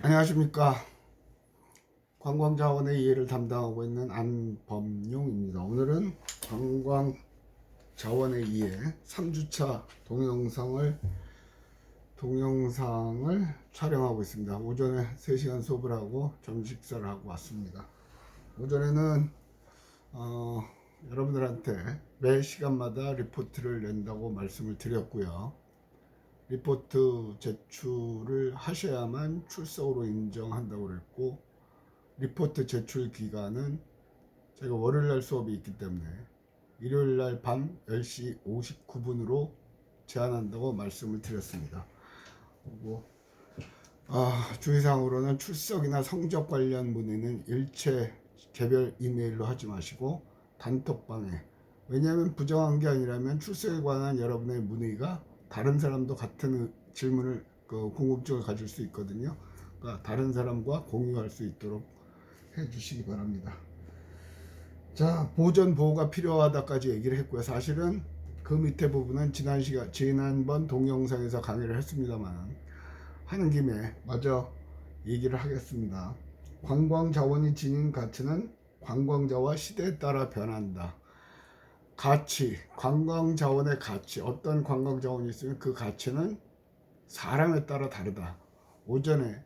안녕하십니까. 관광자원의 이해를 담당하고 있는 안범용입니다. 오늘은 관광자원의 이해 3주차 동영상을 촬영하고 있습니다. 오전에 3시간 수업을 하고 점심 식사를 하고 왔습니다. 오전에는 여러분들한테 매 시간마다 리포트를 낸다고 말씀을 드렸고요. 리포트 제출을 하셔야만 출석으로 인정한다고 그랬고, 리포트 제출 기간은 제가 월요일날 수업이 있기 때문에 일요일날 밤 10시 59분으로 제한한다고 말씀을 드렸습니다. 그리고 주의사항으로는 출석이나 성적 관련 문의는 일체 개별 이메일로 하지 마시고 단톡방에, 왜냐하면 부정한 게 아니라면 출석에 관한 여러분의 문의가 다른 사람도 같은 질문을 궁금증을 가질 수 있거든요. 그러니까 다른 사람과 공유할 수 있도록 해주시기 바랍니다. 자, 보전 보호가 필요하다까지 얘기를 했고요. 사실은 그 밑에 부분은 지난번 동영상에서 강의를 했습니다만, 하는 김에 마저 얘기를 하겠습니다. 관광자원이 지닌 가치는 관광자와 시대에 따라 변한다. 가치, 관광자원의 가치, 어떤 관광자원이 있으면 그 가치는 사람에 따라 다르다. 오전에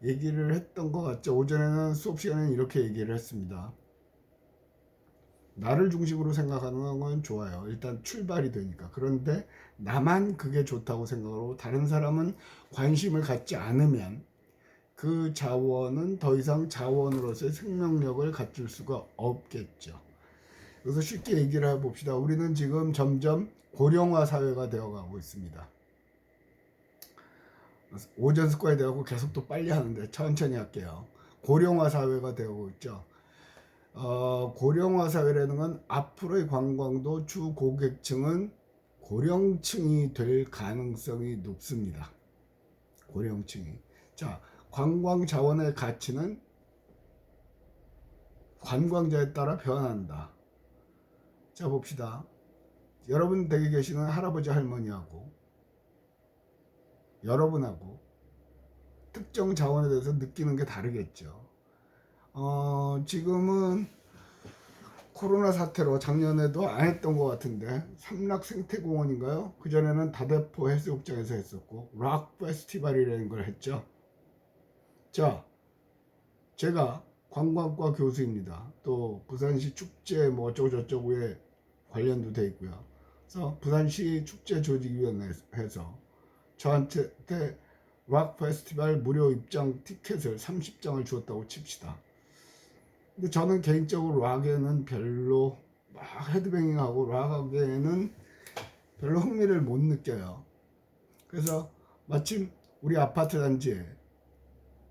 얘기를 했던 것 같죠. 오전에는 수업 시간에 이렇게 얘기를 했습니다. 나를 중심으로 생각하는 건 좋아요. 일단 출발이 되니까. 그런데 나만 그게 좋다고 생각하고 다른 사람은 관심을 갖지 않으면 그 자원은 더 이상 자원으로서의 생명력을 갖출 수가 없겠죠. 그래서 쉽게 얘기를 해봅시다. 우리는 지금 점점 고령화 사회가 되어가고 있습니다. 오전 스코어에 대하고 계속 또 빨리 하는데 천천히 할게요. 고령화 사회가 되고 있죠. 고령화 사회라는 건 앞으로의 관광도 주 고객층은 고령층이 될 가능성이 높습니다. 고령층이. 자, 관광 자원의 가치는 관광자에 따라 변한다. 자, 봅시다. 여러분 댁에 계시는 할아버지 할머니하고 여러분하고 특정 자원에 대해서 느끼는 게 다르겠죠. 지금은 코로나 사태로 작년에도 안 했던 것 같은데 삼락생태공원인가요? 그전에는 다대포 해수욕장에서 했었고 락 페스티벌이라는 걸 했죠. 자, 제가 관광과 교수입니다. 또 부산시 축제 뭐 어쩌고저쩌고에 관련도 돼 있고요. 그래서 부산시 축제 조직위원회에서 저한테 락 페스티벌 무료 입장 티켓을 30장을 주었다고 칩시다. 근데 저는 개인적으로 락에는 별로 막 헤드뱅잉하고 락에는 별로 흥미를 못 느껴요. 그래서 마침 우리 아파트 단지에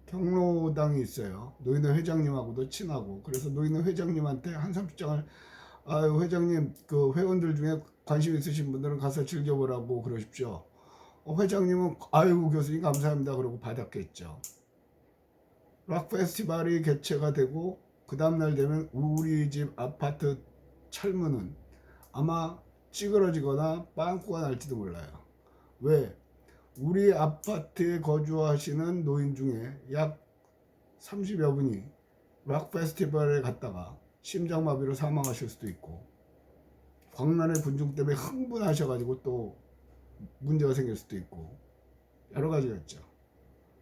경로당이 있어요. 노인회 회장님하고도 친하고, 그래서 노인회 회장님한테 한 30장을 아유 회장님 그 회원들 중에 관심 있으신 분들은 가서 즐겨보라고 그러십시오. 회장님은 아이고 교수님 감사합니다 그러고 받았겠죠. 락 페스티벌이 개최가 되고 그 다음날 되면 우리 집 아파트 철문은 아마 찌그러지거나 빵꾸가 날지도 몰라요. 왜? 우리 아파트에 거주하시는 노인 중에 약 30여 분이 락 페스티벌에 갔다가 심장마비로 사망하실 수도 있고, 광란의 군중 때문에 흥분하셔가지고 또 문제가 생길 수도 있고, 여러 가지가 있죠.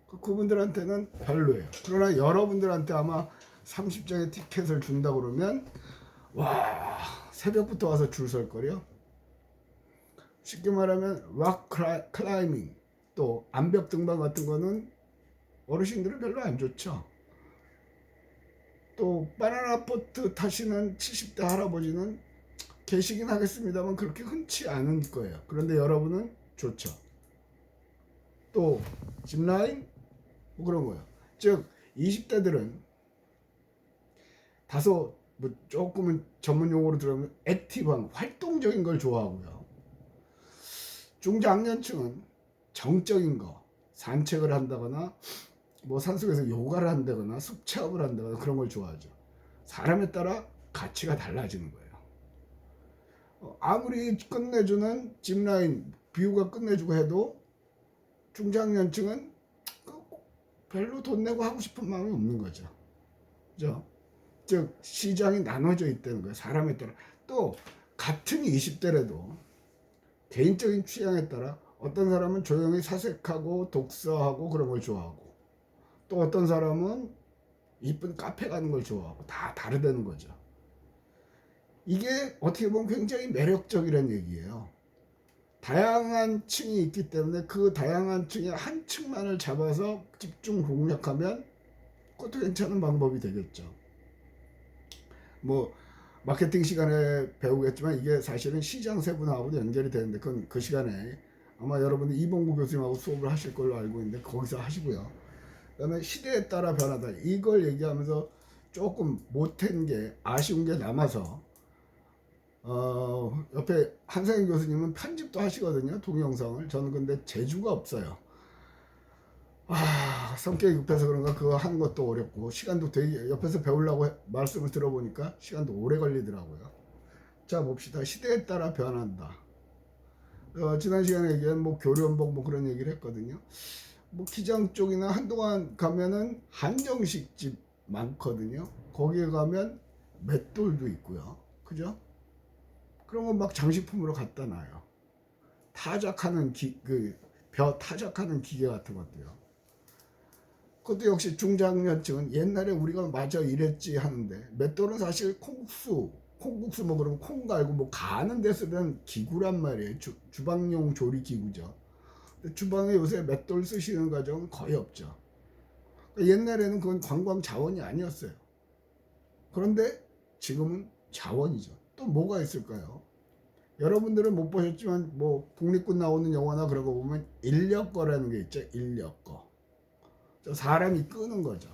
그분들한테는 별로예요. 그러나 여러분들한테 아마 30장의 티켓을 준다 그러면 와 새벽부터 와서 줄 설 거려. 쉽게 말하면 락 클라이밍 또 암벽 등반 같은 거는 어르신들은 별로 안 좋죠. 또 바나나 보트 타시는 70대 할아버지는 계시긴 하겠습니다만 그렇게 흔치 않은 거예요. 그런데 여러분은 좋죠. 또 짚라인 뭐 그런 거예요. 즉 20대들은 다소 뭐 조금은 전문 용어로 들어가면 액티브한 활동적인 걸 좋아하고요. 중장년층은 정적인 거, 산책을 한다거나 뭐 산속에서 요가를 한다거나 숲 체험을 한다거나 그런 걸 좋아하죠. 사람에 따라 가치가 달라지는 거예요. 아무리 끝내주는 짚라인 뷰가 끝내주고 해도 중장년층은 별로 돈 내고 하고 싶은 마음이 없는 거죠. 그죠? 즉 시장이 나눠져 있다는 거예요. 사람에 따라. 또 같은 20대라도 개인적인 취향에 따라 어떤 사람은 조용히 사색하고 독서하고 그런 걸 좋아하고, 또 어떤 사람은 이쁜 카페 가는 걸 좋아하고, 다 다르다는 거죠. 이게 어떻게 보면 굉장히 매력적이라는 얘기예요. 다양한 층이 있기 때문에 그 다양한 층의 한 층만을 잡아서 집중 공략하면 그것도 괜찮은 방법이 되겠죠. 뭐 마케팅 시간에 배우겠지만 이게 사실은 시장 세분화하고도 연결이 되는데, 그건 그 시간에 아마 여러분들 이봉구 교수님하고 수업을 하실 걸로 알고 있는데 거기서 하시고요. 그 다음에 시대에 따라 변하다, 이걸 얘기하면서 조금 못한 게, 아쉬운 게 남아서 옆에 한상현 교수님은 편집도 하시거든요, 동영상을. 저는 근데 재주가 없어요. 성격이 급해서 그런가 그거 하는 것도 어렵고, 시간도 되게 옆에서 배우려고 말씀을 들어보니까 시간도 오래 걸리더라고요. 자, 봅시다. 시대에 따라 변한다. 지난 시간에 얘기한 뭐 교련복 뭐 그런 얘기를 했거든요. 뭐 기장 쪽이나 한동안 가면은 한정식 집 많거든요. 거기에 가면 맷돌도 있고요. 그죠? 그런 건 막 장식품으로 갖다 놔요. 타작하는 벼 타작하는 기계 같은 것도요. 그것도 역시 중장년층은 옛날에 우리가 맞아 이랬지 하는데, 맷돌은 사실 콩국수 뭐 그러면 콩 갈고 뭐 가는 데 쓰는 기구란 말이에요. 주방용 조리 기구죠. 근데 주방에 요새 맷돌 쓰시는 가정은 거의 없죠. 옛날에는 그건 관광 자원이 아니었어요. 그런데 지금은 자원이죠. 또 뭐가 있을까요? 여러분들은 못 보셨지만 뭐 독립군 나오는 영화나 그런 거 보면 인력거라는 게 있죠. 인력거. 사람이 끄는 거죠.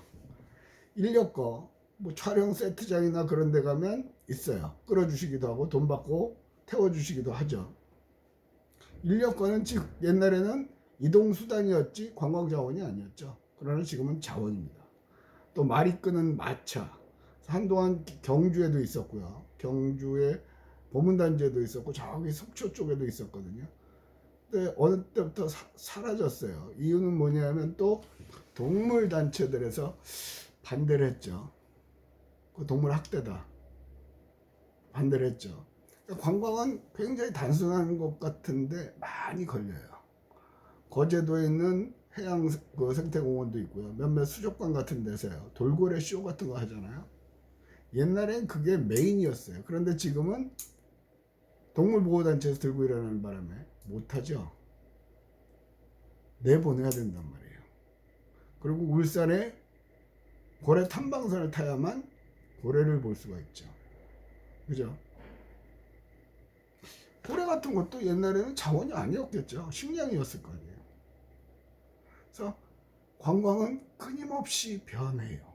인력거. 뭐 촬영 세트장이나 그런 데 가면 있어요. 끌어주시기도 하고 돈 받고 태워주시기도 하죠. 인력거는 즉 옛날에는 이동수단이었지 관광자원이 아니었죠. 그러나 지금은 자원입니다. 또 말이 끄는 마차. 한동안 경주에도 있었고요. 경주에 보문단지에도 있었고 저기 속초 쪽에도 있었거든요. 근데 어느 때부터 사라졌어요. 이유는 뭐냐면 또 동물단체들에서 반대를 했죠. 그 동물 학대다. 반대를 했죠. 그러니까 관광은 굉장히 단순한 것 같은데 많이 걸려요. 거제도에 있는 해양 생태공원도 있고요. 몇몇 수족관 같은 데서요. 돌고래 쇼 같은 거 하잖아요. 옛날엔 그게 메인이었어요. 그런데 지금은 동물보호단체에서 들고 일하는 바람에 못하죠. 내보내야 된단 말이에요. 그리고 울산에 고래 탐방선을 타야만 고래를 볼 수가 있죠. 그죠? 고래 같은 것도 옛날에는 자원이 아니었겠죠. 식량이었을 거 아니에요. 그래서 관광은 끊임없이 변해요.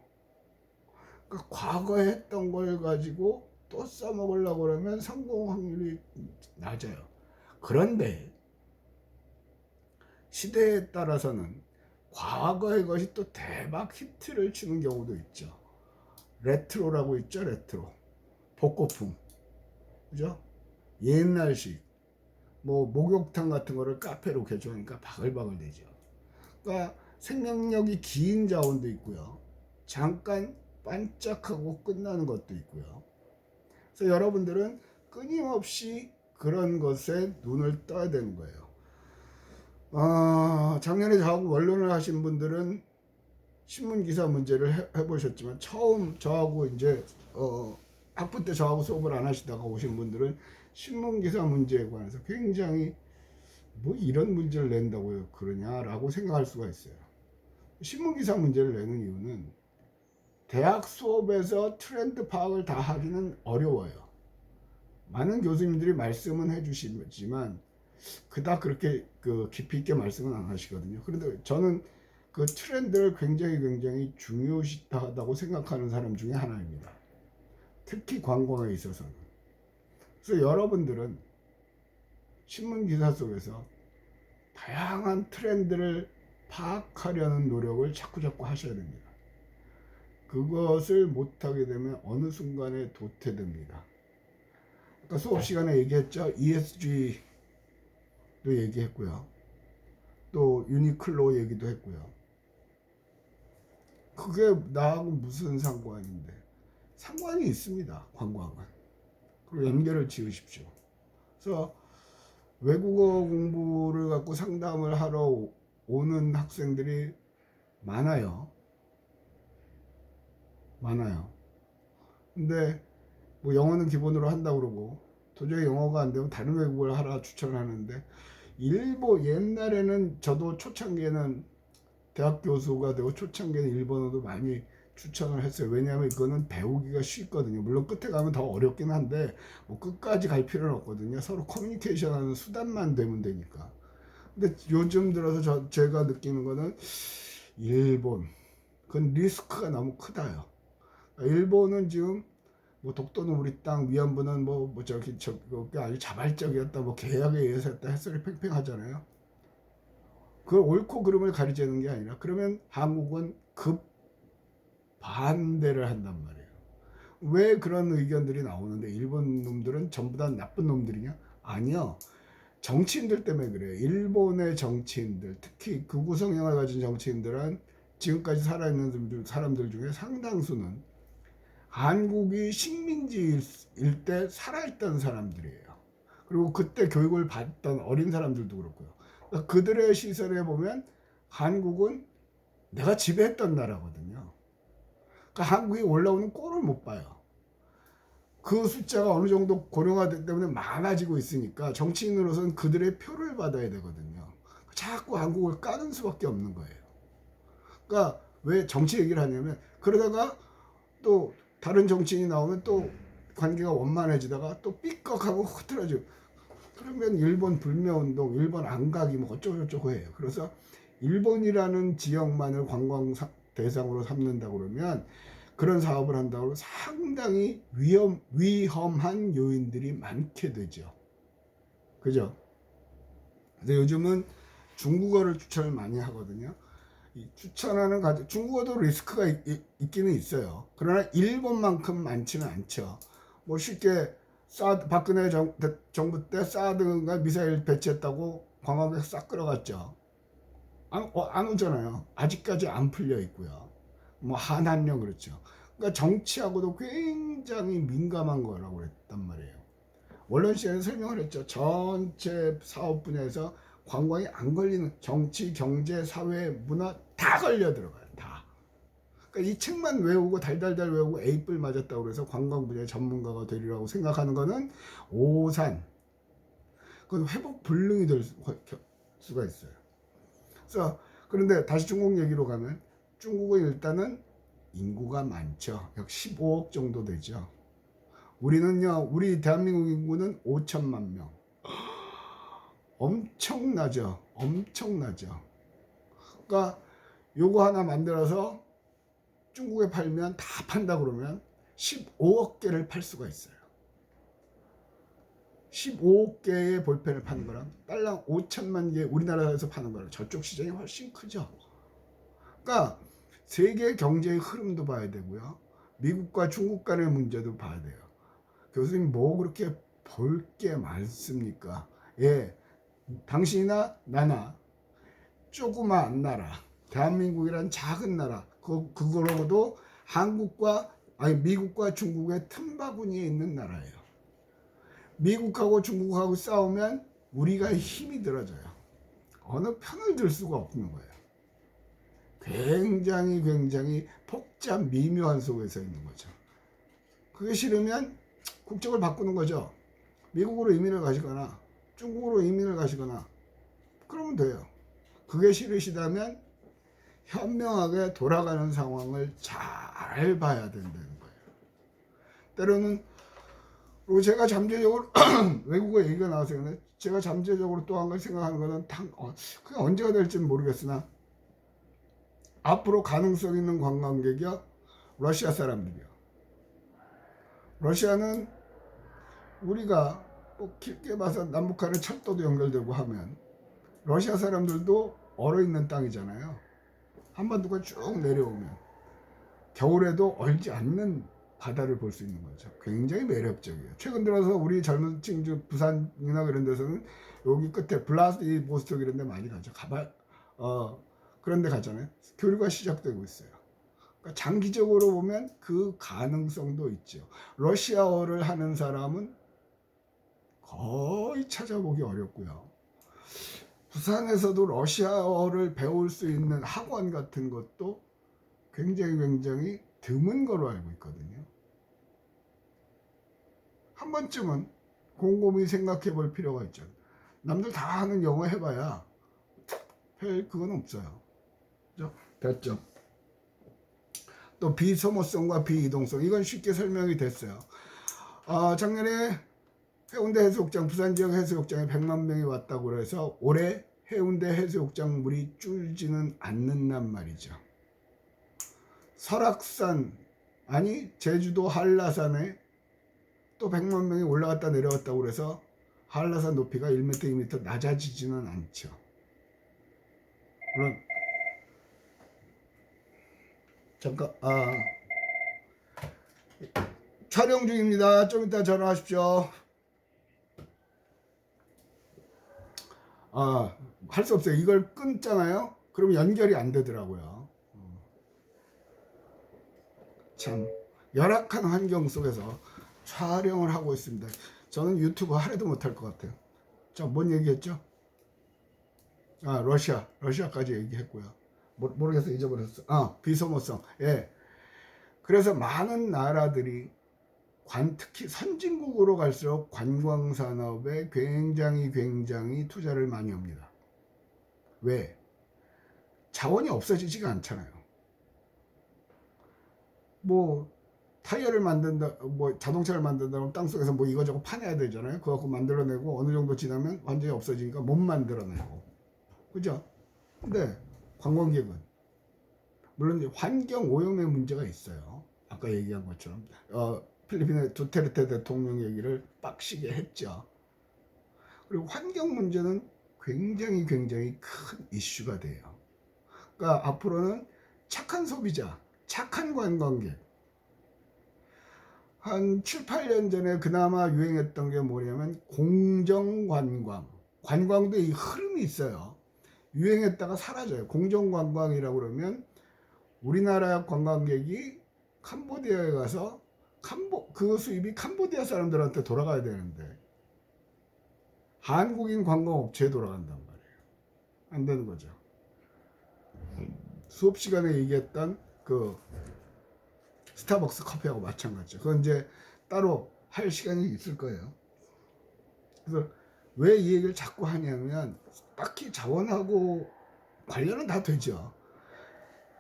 그러니까 과거에 했던 걸 가지고 또 써먹으려고 그러면 성공 확률이 낮아요. 그런데 시대에 따라서는 과거의 것이 또 대박 히트를 치는 경우도 있죠. 레트로라고 있죠. 레트로. 복고풍. 그죠? 옛날식. 뭐 목욕탕 같은 거를 카페로 개조하니까 바글바글 되죠. 그러니까 생명력이 긴 자원도 있고요. 잠깐 반짝하고 끝나는 것도 있고요. 그래서 여러분들은 끊임없이 그런 것에 눈을 떠야 되는 거예요. 작년에 저하고 원론을 하신 분들은 신문기사 문제를 해보셨지만, 처음 저하고 이제 학부 때 저하고 수업을 안 하시다가 오신 분들은 신문기사 문제에 관해서 굉장히 뭐 이런 문제를 낸다고요 그러냐라고 생각할 수가 있어요. 신문기사 문제를 내는 이유는 대학 수업에서 트렌드 파악을 다 하기는 어려워요. 많은 교수님들이 말씀은 해주시지만 그닥 그렇게 깊이 있게 말씀은 안 하시거든요. 그런데 저는 그 트렌드를 굉장히 중요하다고 생각하는 사람 중에 하나입니다. 특히 관광에 있어서는. 그래서 여러분들은 신문 기사 속에서 다양한 트렌드를 파악하려는 노력을 자꾸 하셔야 됩니다. 그것을 못하게 되면 어느 순간에 도태됩니다. 아까 수업 시간에 얘기했죠. ESG도 얘기했고요. 또 유니클로 얘기도 했고요. 그게 나하고 무슨 상관인데? 상관이 있습니다. 관광은. 그리고 연결을 지으십시오. 그래서 외국어 공부를 갖고 상담을 하러 오는 학생들이 많아요. 많아요. 근데 뭐 영어는 기본으로 한다고 그러고 도저히 영어가 안 되면 다른 외국어를 하라 추천하는데, 일본 옛날에는 저도 초창기에는 대학 교수가 되고 초창기에는 일본어도 많이 추천을 했어요. 왜냐하면 이거는 배우기가 쉽거든요. 물론 끝에 가면 더 어렵긴 한데 뭐 끝까지 갈 필요는 없거든요. 서로 커뮤니케이션 하는 수단만 되면 되니까. 근데 요즘 들어서 제가 느끼는 거는 일본, 그건 리스크가 너무 크다요. 일본은 지금 뭐 독도는 우리 땅, 위안부는 뭐 저기 아주 자발적이었다, 뭐 계약에 의해서 했다, 햇소리 팽팽하잖아요. 그걸 옳고 그름을 가리자는 게 아니라, 그러면 한국은 급 반대를 한단 말이에요. 왜 그런 의견들이 나오는데 일본 놈들은 전부 다 나쁜 놈들이냐? 아니요. 정치인들 때문에 그래요. 일본의 정치인들, 특히 극우 성향을 가진 정치인들은 지금까지 살아있는 사람들 중에 상당수는 한국이 식민지일 때 살아있던 사람들이에요. 그리고 그때 교육을 받던 어린 사람들도 그렇고요. 그러니까 그들의 시선에 보면 한국은 내가 지배했던 나라거든요. 그러니까 한국이 올라오는 꼴을 못 봐요. 그 숫자가 어느 정도 고령화되기 때문에 많아지고 있으니까 정치인으로서는 그들의 표를 받아야 되거든요. 자꾸 한국을 까는 수밖에 없는 거예요. 그러니까 왜 정치 얘기를 하냐면, 그러다가 또 다른 정치인이 나오면 또 관계가 원만해지다가 또 삐걱하고 흐트러지고, 그러면 일본 불매운동, 일본 안가기 뭐 어쩌고저쩌고 해요. 그래서 일본이라는 지역만을 관광 대상으로 삼는다 그러면, 그런 사업을 한다고 상당히 위험한 요인들이 많게 되죠. 그죠? 근데 요즘은 중국어를 추천을 많이 하거든요. 이 추천하는 중국어도 리스크가 있기는 있어요. 그러나 일본만큼 많지는 않죠. 뭐 쉽게 박근혜 정부 때 사드가 미사일 배치했다고 관광객 싹 끌어갔죠. 안 오잖아요. 아직까지 안 풀려 있고요. 뭐 한한령 그렇죠. 그러니까 정치하고도 굉장히 민감한 거라고 그랬단 말이에요. 원론 시간에 설명을 했죠. 전체 사업 분야에서 관광이 안 걸리는 정치, 경제, 사회, 문화 다 걸려 들어가요. 다. 그러니까 이 책만 외우고 달달달 외우고 A뿔 맞았다고 그래서 관광 분야의 전문가가 되리라고 생각하는 거는 오산. 그건 회복 불능이 될 수가 있어요. 그래서 그런데 다시 중국 얘기로 가면, 중국은 일단은 인구가 많죠. 약 15억 정도 되죠. 우리는요, 우리 대한민국 인구는 5천만 명. 엄청나죠. 엄청나죠. 그러니까 요거 하나 만들어서 중국에 팔면, 다 판다 그러면 15억 개를 팔 수가 있어요. 15억 개의 볼펜을 파는 거랑 딸랑 5천만 개 우리나라에서 파는 거랑 저쪽 시장이 훨씬 크죠. 그러니까 세계 경제의 흐름도 봐야 되고요. 미국과 중국 간의 문제도 봐야 돼요. 교수님 뭐 그렇게 볼 게 많습니까? 예, 당신이나 나나 조그마한 나라, 대한민국이란 작은 나라, 그거로도 미국과 중국의 틈바구니에 있는 나라예요. 미국하고 중국하고 싸우면 우리가 힘이 들어져요. 어느 편을 들 수가 없는 거예요. 굉장히 복잡 미묘한 속에서 있는 거죠. 그게 싫으면 국적을 바꾸는 거죠. 미국으로 이민을 가시거나 중국으로 이민을 가시거나 그러면 돼요. 그게 싫으시다면 현명하게 돌아가는 상황을 잘 봐야 된다는 거예요. 때로는, 그리고 제가 잠재적으로 외국어 얘기가 나와서 그런데, 제가 잠재적으로 또 한 가지 생각하는 거는 그게 언제가 될지는 모르겠으나 앞으로 가능성 있는 관광객이요, 러시아 사람들이요. 러시아는 우리가 꼭 길게 봐서 남북한의 철도도 연결되고 하면 러시아 사람들도 얼어있는 땅이잖아요. 한반도가 쭉 내려오면 겨울에도 얼지 않는 바다를 볼 수 있는 거죠. 굉장히 매력적이에요. 최근 들어서 우리 젊은 층 부산이나 그런 데서는 여기 끝에 블라디보스토크 이런 데 많이 가죠. 그런 데 가잖아요. 교류가 시작되고 있어요. 장기적으로 보면 그 가능성도 있죠. 러시아어를 하는 사람은 거의 찾아보기 어렵고요. 부산에서도 러시아어를 배울 수 있는 학원 같은 것도 굉장히 드문 거로 알고 있거든요. 한 번쯤은 곰곰이 생각해 볼 필요가 있죠. 남들 다 하는 영어 해봐야 별 그건 없어요. 그죠? 됐죠? 또 비소모성과 비이동성, 이건 쉽게 설명이 됐어요. 작년에 해운대 해수욕장, 부산 지역 해수욕장에 100만 명이 왔다고 해서 올해 해운대 해수욕장 물이 줄지는 않는단 말이죠. 설악산, 아니 제주도 한라산에 또 100만 명이 올라갔다 내려갔다고 그래서 한라산 높이가 1m, 2m 낮아지지는 않죠. 물론 잠깐 촬영 중입니다. 좀 이따 전화하십시오. 할 수 없어요. 이걸 끊잖아요. 그럼 연결이 안 되더라고요. 참 열악한 환경 속에서 촬영을 하고 있습니다. 저는 유튜브 하려도 못할 것 같아요. 자, 뭔 얘기했죠? 러시아까지 얘기했고요. 모르겠어, 잊어버렸어. 비소모성. 예. 그래서 많은 나라들이 특히 선진국으로 갈수록 관광 산업에 굉장히 투자를 많이 합니다. 왜? 자원이 없어지지가 않잖아요. 뭐 타이어를 만든다, 뭐 자동차를 만든다면 땅속에서 뭐 이거저거 파내야 되잖아요. 그거 갖고 만들어내고 어느 정도 지나면 완전히 없어지니까 못 만들어내고, 그죠? 근데 관광객은 물론 환경 오염의 문제가 있어요. 아까 얘기한 것처럼 필리핀의 두테르테 대통령 얘기를 빡시게 했죠. 그리고 환경 문제는 굉장히 큰 이슈가 돼요. 그러니까 앞으로는 착한 소비자, 착한 관광객. 한 7, 8년 전에 그나마 유행했던 게 뭐냐면 공정관광. 관광도 이 흐름이 있어요. 유행했다가 사라져요. 공정관광이라고 그러면 우리나라 관광객이 캄보디아에 가서 그 수입이 캄보디아 사람들한테 돌아가야 되는데 한국인 관광업체에 돌아간단 말이에요. 안 되는 거죠. 수업 시간에 얘기했던 그 스타벅스 커피하고 마찬가지죠. 그건 이제 따로 할 시간이 있을 거예요. 그래서 왜 이 얘기를 자꾸 하냐면 딱히 자원하고 관련은 다 되죠.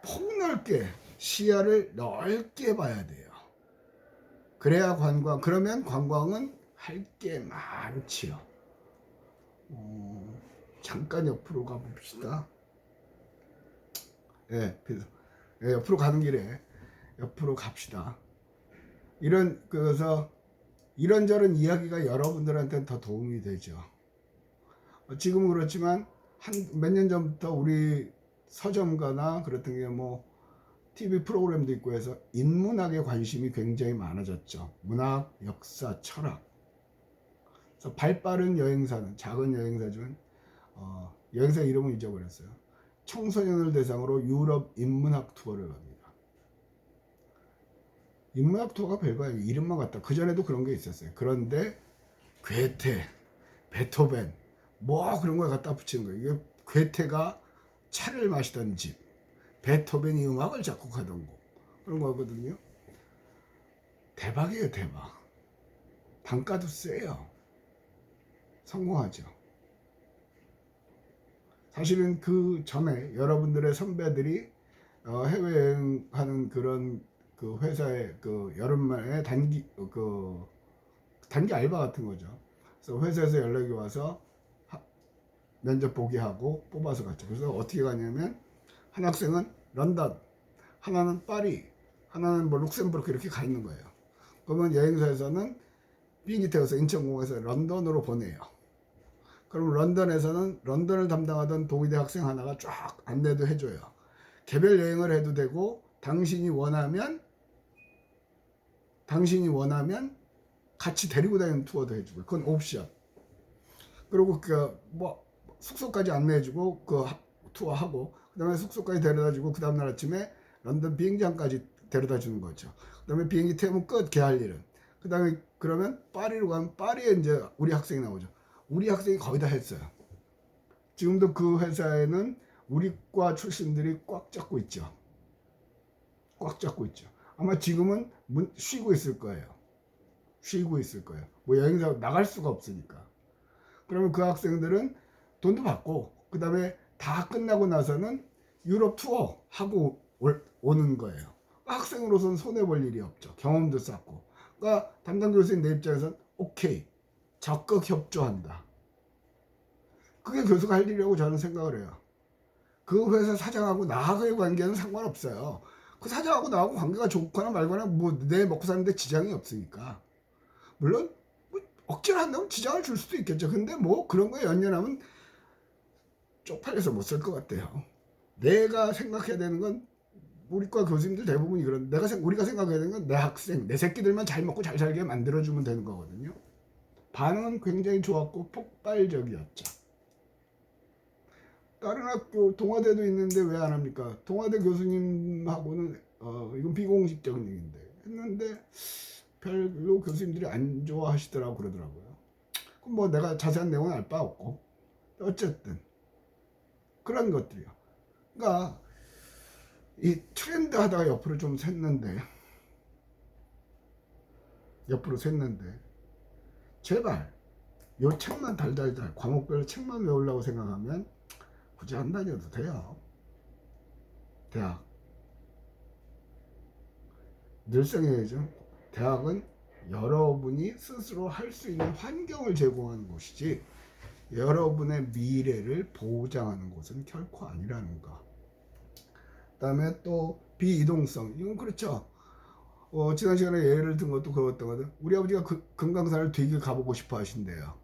폭넓게 시야를 넓게 봐야 돼요. 그래야 그러면 관광은 할 게 많지요. 잠깐 옆으로 가봅시다. 옆으로 가는 길에 옆으로 갑시다. 그래서 이런저런 이야기가 여러분들한테는 더 도움이 되죠. 지금은 그렇지만 한 몇 년 전부터 우리 서점가나 그랬던 게 뭐 TV 프로그램도 있고 해서 인문학에 관심이 굉장히 많아졌죠. 문학, 역사, 철학. 그래서 발빠른 여행사는, 작은 여행사 중 여행사 이름은 잊어버렸어요. 청소년을 대상으로 유럽 인문학 투어를 갑니다. 인문학 투어가 별거예요. 이름만 같다. 그전에도 그런 게 있었어요. 그런데 괴테, 베토벤 뭐 그런 걸 갖다 붙이는 거예요. 이게 괴테가 차를 마시던 집, 베토벤이 음악을 작곡하던 곳, 그런 거거든요. 대박이에요, 대박. 단가도 세요. 성공하죠. 사실은 그 전에 여러분들의 선배들이 해외여행하는 그런 그 회사의 그 여름만에 단기 알바 같은 거죠. 그래서 회사에서 연락이 와서 면접 보게 하고 뽑아서 갔죠. 그래서 어떻게 가냐면 한 학생은 런던, 하나는 파리, 하나는 뭐 룩셈부르크 이렇게 가 있는 거예요. 그러면 여행사에서는 비행기 태워서 인천공항에서 런던으로 보내요. 그럼 런던을 담당하던 동의대 학생 하나가 쫙 안내도 해줘요. 개별 여행을 해도 되고 당신이 원하면 같이 데리고 다니는 투어도 해주고, 그건 옵션. 그리고 뭐 숙소까지 안내해주고 그 투어하고, 그 다음에 숙소까지 데려다주고 그 다음날 아침에 런던 비행장까지 데려다 주는 거죠. 그다음에 비행기 태우면 끝, 걔 할 일은. 그다음에 그러면 파리로 가면 파리에 이제 우리 학생이 나오죠. 우리 학생이 거의 다 했어요. 지금도 그 회사에는 우리 과 출신들이 꽉 잡고 있죠. 꽉 잡고 있죠. 아마 지금은 쉬고 있을 거예요. 쉬고 있을 거예요. 뭐 여행사 나갈 수가 없으니까. 그러면 그 학생들은 돈도 받고 그 다음에 다 끝나고 나서는 유럽 투어 하고 오는 거예요. 학생으로서는 손해볼 일이 없죠. 경험도 쌓고. 그러니까 담당 교수님 내 입장에서는 오케이, 적극 협조한다. 그게 교수가 할 일이라고 저는 생각을 해요. 그 회사 사장하고 나하고의 관계는 상관없어요. 그 사장하고 나하고 관계가 좋거나 말거나 뭐 내 먹고 사는데 지장이 없으니까. 물론 뭐 억지로 한다면 지장을 줄 수도 있겠죠. 근데 뭐 그런 거에 연연하면 쪽팔려서 못 살 것 같아요. 내가 생각해야 되는 건 우리과 교수님들 대부분이 그런 우리가 생각해야 되는 건 내 학생, 내 새끼들만 잘 먹고 잘 살게 만들어주면 되는 거거든요. 반응은 굉장히 좋았고 폭발적이었죠. 다른 학교 동아대도 있는데 왜 안 합니까? 동아대 교수님하고는 이건 비공식적인 얘기인데 했는데 별로 교수님들이 안 좋아하시더라고 그러더라고요. 그럼 뭐 내가 자세한 내용은 알 바 없고 어쨌든 그런 것들이요. 그러니까 이 트렌드 하다가 옆으로 좀 샜는데 제발 요 책만 달달달 과목별 책만 외우려고 생각하면 굳이 안 다녀도 돼요. 대학 늘상 얘기죠. 대학은 여러분이 스스로 할 수 있는 환경을 제공하는 곳이지 여러분의 미래를 보장하는 곳은 결코 아니라는 거. 그 다음에 또 비이동성, 이건 그렇죠. 지난 시간에 예를 든 것도 그렇거든. 우리 아버지가 금강산을 되게 가보고 싶어 하신대요.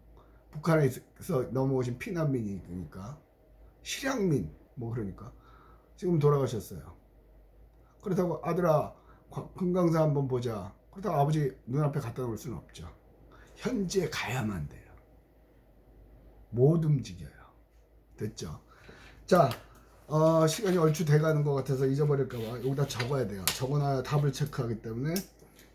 북한에서 넘어오신 피난민이니까 실향민 뭐 그러니까 지금 돌아가셨어요. 그렇다고 아들아 금강산 한번 보자. 그렇다고 아버지 눈앞에 갖다 놓을 수는 없죠. 현지에 가야만 돼요. 못 움직여요. 됐죠? 자, 시간이 얼추 돼가는 것 같아서 잊어버릴까봐 여기다 적어야 돼요. 적어놔야 답을 체크하기 때문에.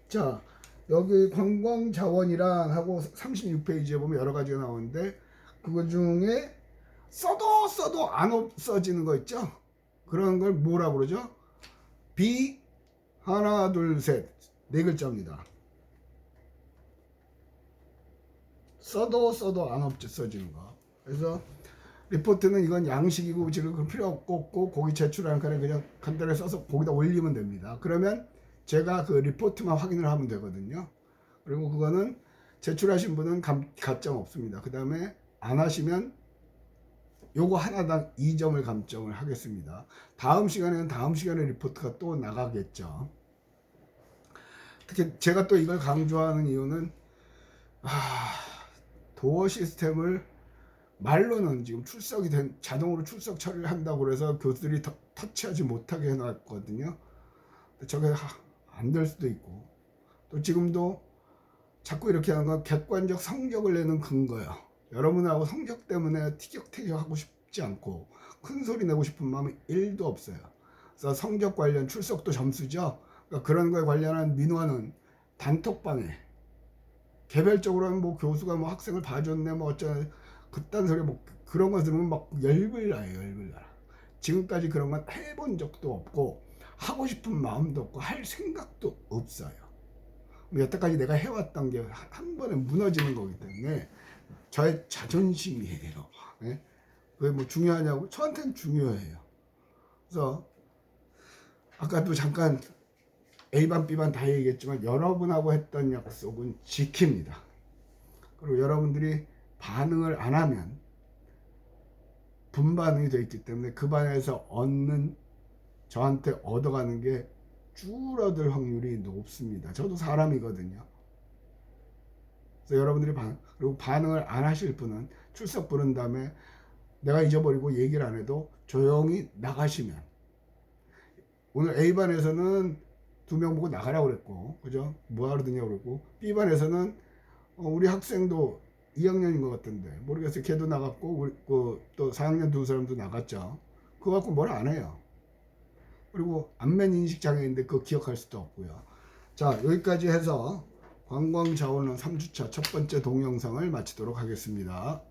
자, 여기 관광자원이랑 하고 36페이지에 보면 여러 가지가 나오는데 그거 중에 써도 안 없어지는 거 있죠? 그런 걸 뭐라 그러죠? B 하나 둘 셋 네 글자입니다. 써도 안 없어지는 거. 그래서 리포트는 이건 양식이고 지금 그 필요 없고 거기 제출하는 거는 그냥 간단하게 써서 거기다 올리면 됩니다. 그러면 제가 그 리포트만 확인을 하면 되거든요. 그리고 그거는 제출하신 분은 감점 없습니다. 그 다음에 안 하시면 요거 하나당 2점을 감점을 하겠습니다. 다음 시간에 리포트가 또 나가겠죠. 특히 제가 또 이걸 강조하는 이유는 도어 시스템을 말로는 지금 출석이 된 자동으로 출석 처리를 한다고 그래서 교수들이 터치하지 못하게 해놨거든요. 저게 안 될 수도 있고 또 지금도 자꾸 이렇게 하는 건 객관적 성적을 내는 근거예요. 여러분하고 성적 때문에 티격태격하고 싶지 않고 큰 소리 내고 싶은 마음이 1도 없어요. 그래서 성적 관련 출석도 점수죠. 그러니까 그런 거에 관련한 민원은 단톡방에 개별적으로 하면 뭐 교수가 뭐 학생을 봐줬네 뭐 어쩌네 그딴 소리 뭐 그런 거 들으면 막 열불 나요. 지금까지 그런 건 해본 적도 없고 하고 싶은 마음도 없고 할 생각도 없어요. 여태까지 내가 해왔던 게 한 번에 무너지는 거기 때문에 저의 자존심이에요. 네? 그게 뭐 중요하냐고? 저한테는 중요해요. 그래서 아까도 잠깐 A반 B반 다 얘기했지만 여러분하고 했던 약속은 지킵니다. 그리고 여러분들이 반응을 안 하면 분반응이 되어 있기 때문에 그 반에서 저한테 얻어가는 게 줄어들 확률이 높습니다. 저도 사람이거든요. 그래서 여러분들이 그리고 반응을 안 하실 분은 출석 부른 다음에 내가 잊어버리고 얘기를 안 해도 조용히 나가시면 오늘 A반에서는 2명 보고 나가라고 그랬고 그죠? 뭐하러 드냐고 그랬고 B반에서는 우리 학생도 2학년인 것 같던데 모르겠어요. 걔도 나갔고 또 4학년 두 사람도 나갔죠. 그거 갖고 뭘 안 해요. 그리고 안면 인식 장애인데 그거 기억할 수도 없고요. 자, 여기까지 해서 관광자원론 3주차 첫 번째 동영상을 마치도록 하겠습니다.